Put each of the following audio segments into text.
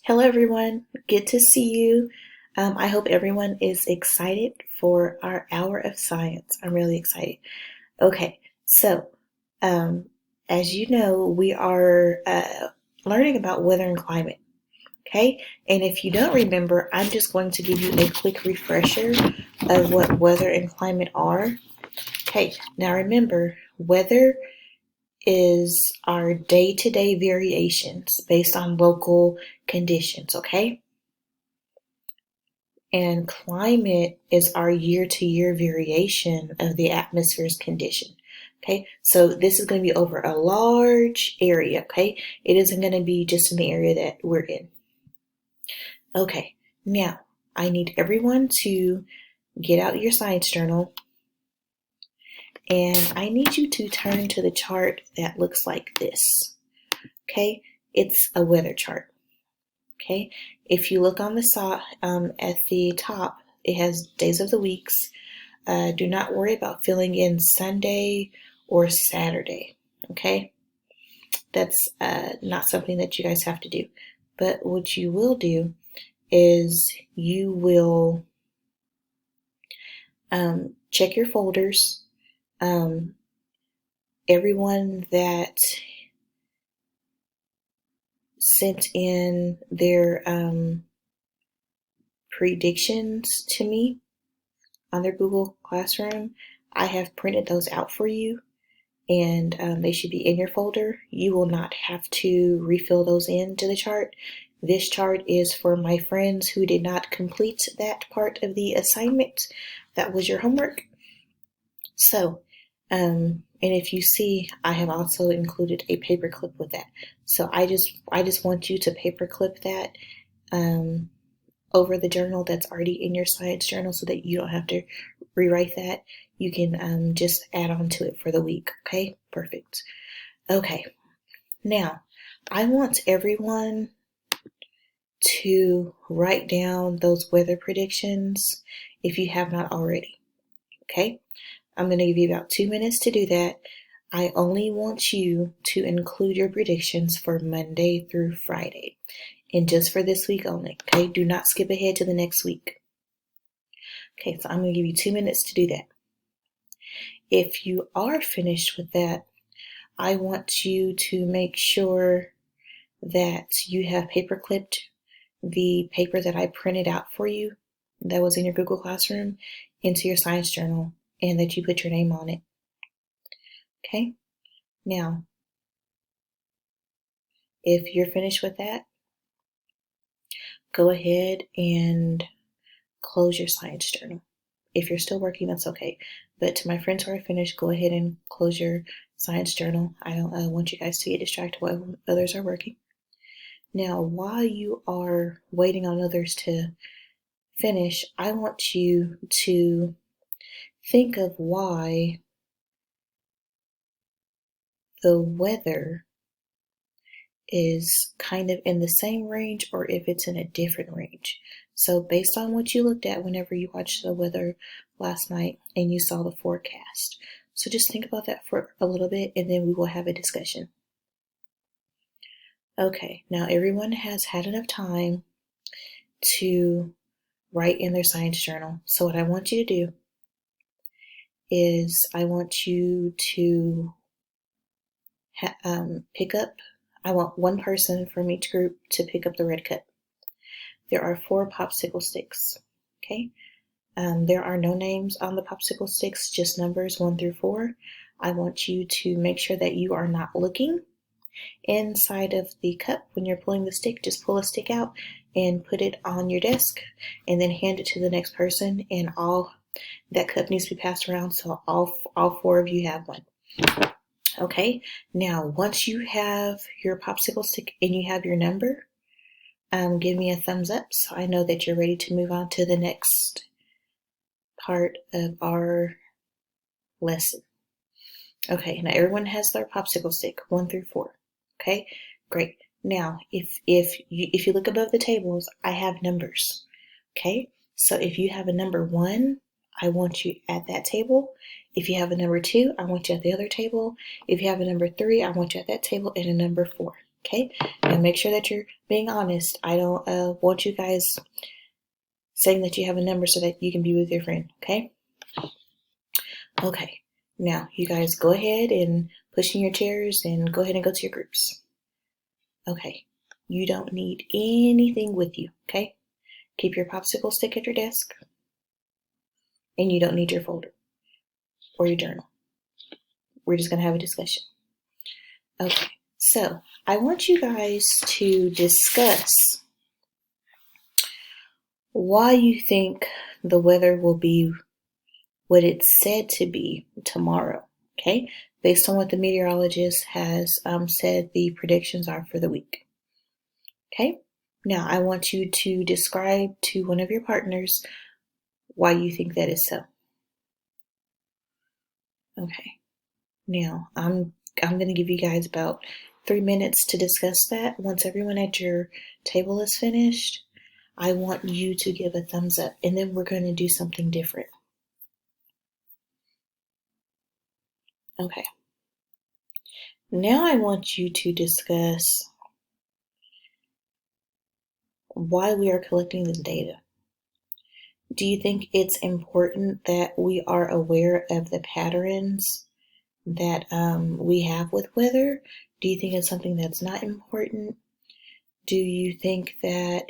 Hello, everyone. Good to see you. I hope everyone is excited for our hour of science. I'm really excited. Okay, so um, as you know, we are learning about weather and climate. Okay, and if you don't remember, I'm just going to give you a quick refresher of what weather and climate are. Okay, now remember, weather is our day to day variations based on local conditions. Okay. And climate is our year to year variation of the atmosphere's condition. Okay, so this is going to be over a large area. Okay, it isn't going to be just in the area that we're in. Okay, now I need everyone to get out your science journal and I need you to turn to the chart that looks like this. Okay, it's a weather chart. Okay, if you look on the at the top, it has days of the weeks. Do not worry about filling in Sunday or Saturday. Okay, that's not something that you guys have to do. But what you will do is you will check your folders. Everyone that sent in their predictions to me on their Google Classroom, I have printed those out for you, and they should be in your folder. You will not have to refill those into the chart. This chart is for my friends who did not complete that part of the assignment. That was your homework. So, and if you see, I have also included a paper clip with that. So I just want you to paper clip that over the journal that's already in your science journal so that you don't have to rewrite that. You can just add on to it for the week. Okay, perfect. Okay, now I want everyone to write down those weather predictions if you have not already. Okay, I'm going to give you about 2 minutes to do that. I only want you to include your predictions for Monday through Friday, and just for this week only. Okay, do not skip ahead to the next week. Okay, so I'm going to give you 2 minutes to do that. If you are finished with that, I want you to make sure that you have paper clipped the paper that I printed out for you that was in your Google Classroom into your science journal and that you put your name on it. Okay, now if you're finished with that, go ahead and close your science journal. If you're still working, that's okay. But to my friends who are finished, go ahead and close your science journal. I don't want you guys to get distracted while others are working. Now, while you are waiting on others to finish, I want you to think of why the weather is kind of in the same range or if it's in a different range. So based on what you looked at whenever you watched the weather last night and you saw the forecast. So just think about that for a little bit and then we will have a discussion. Okay, now everyone has had enough time to write in their science journal. So what I want you to do is I want you to I want one person from each group to pick up the red cup. There are 4 popsicle sticks, okay? There are no names on the popsicle sticks, just numbers 1 through 4. I want you to make sure that you are not looking inside of the cup when you're pulling the stick. Just pull a stick out and put it on your desk and then hand it to the next person, and that cup needs to be passed around so all 4 of you have one. Okay, now once you have your popsicle stick and you have your number, give me a thumbs up so I know that you're ready to move on to the next part of our lesson. Okay, now everyone has their popsicle stick, 1 through 4. Okay, great. Now, if you look above the tables, I have numbers. Okay, so if you have a number 1, I want you at that table. If you have a number 2, I want you at the other table. If you have a number 3, I want you at that table, and a number 4. Okay? And make sure that you're being honest. I don't want you guys saying that you have a number so that you can be with your friend. Okay? Okay. Now, you guys go ahead and push in your chairs and go ahead and go to your groups. Okay. You don't need anything with you. Okay? Keep your popsicle stick at your desk. And you don't need your folder or your journal. We're just going to have a discussion. Okay, so I want you guys to discuss why you think the weather will be what it's said to be tomorrow, okay? Based on what the meteorologist has said the predictions are for the week, okay? Now, I want you to describe to one of your partners why you think that is so. Okay, now I'm going to give you guys about 3 minutes to discuss that. Once everyone at your table is finished, I want you to give a thumbs up, and then we're going to do something different. Okay. Now I want you to discuss why we are collecting this data. Do you think it's important that we are aware of the patterns that we have with weather? Do you think it's something that's not important? Do you think that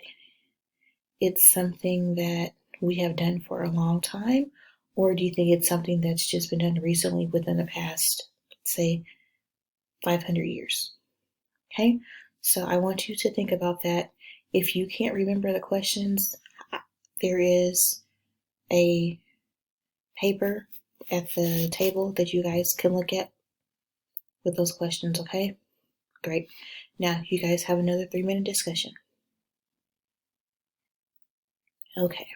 it's something that we have done for a long time? Or do you think it's something that's just been done recently within the past, say, 500 years? Okay, so I want you to think about that. If you can't remember the questions, there is a paper at the table that you guys can look at with those questions, okay? Great. Now, you guys have another 3-minute discussion. Okay.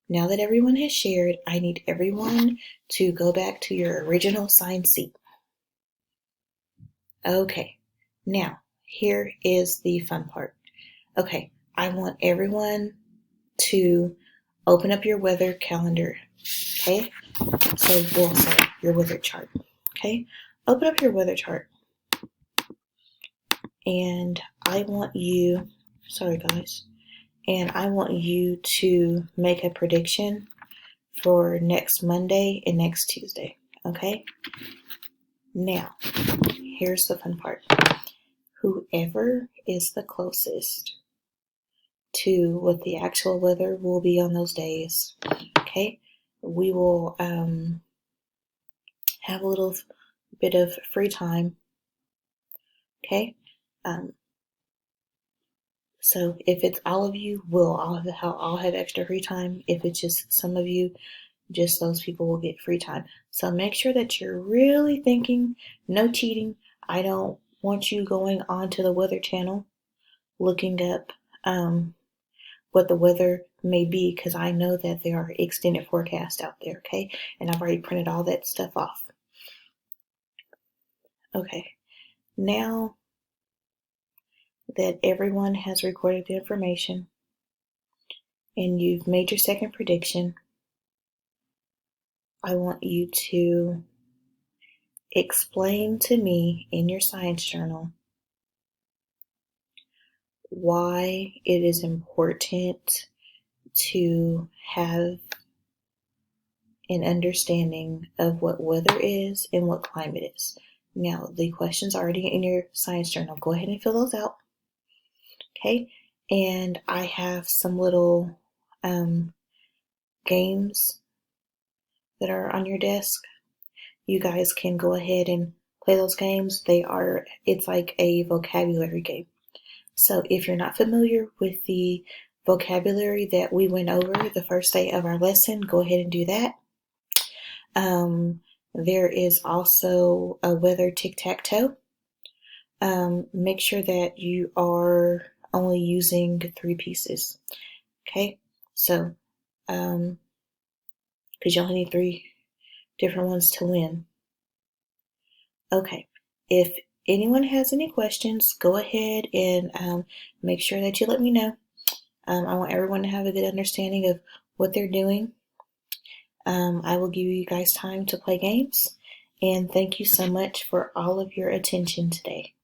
Now that everyone has shared, I need everyone to go back to your original assigned seat. Okay. Now, here is the fun part. Okay, I want everyone to open up your weather calendar, okay? Your weather chart, okay? Open up your weather chart. And I want you, and I want you to make a prediction for next Monday and next Tuesday, okay? Now, here's the fun part. Whoever is the closest to what the actual weather will be on those days, okay? We will have a little bit of free time, okay? So if it's all of you, we'll all have extra free time. If it's just some of you, just those people will get free time. So make sure that you're really thinking, no cheating. I don't want you going onto the Weather Channel looking up what the weather may be, because I know that there are extended forecasts out there, okay? And I've already printed all that stuff off. Okay, now that everyone has recorded the information and you've made your second prediction, I want you to explain to me in your science journal why it is important to have an understanding of what weather is and what climate is. Now, the questions are already in your science journal. Go ahead and fill those out. Okay, and I have some little games that are on your desk. You guys can go ahead and play those games. It's like a vocabulary game. So if you're not familiar with the vocabulary that we went over the first day of our lesson, go ahead and do that. There is also a weather tic-tac-toe. Make sure that you are only using 3 pieces. Okay, so because you only need 3 different ones to win. Okay, if anyone has any questions, go ahead and make sure that you let me know. I want everyone to have a good understanding of what they're doing. I will give you guys time to play games, and thank you so much for all of your attention today.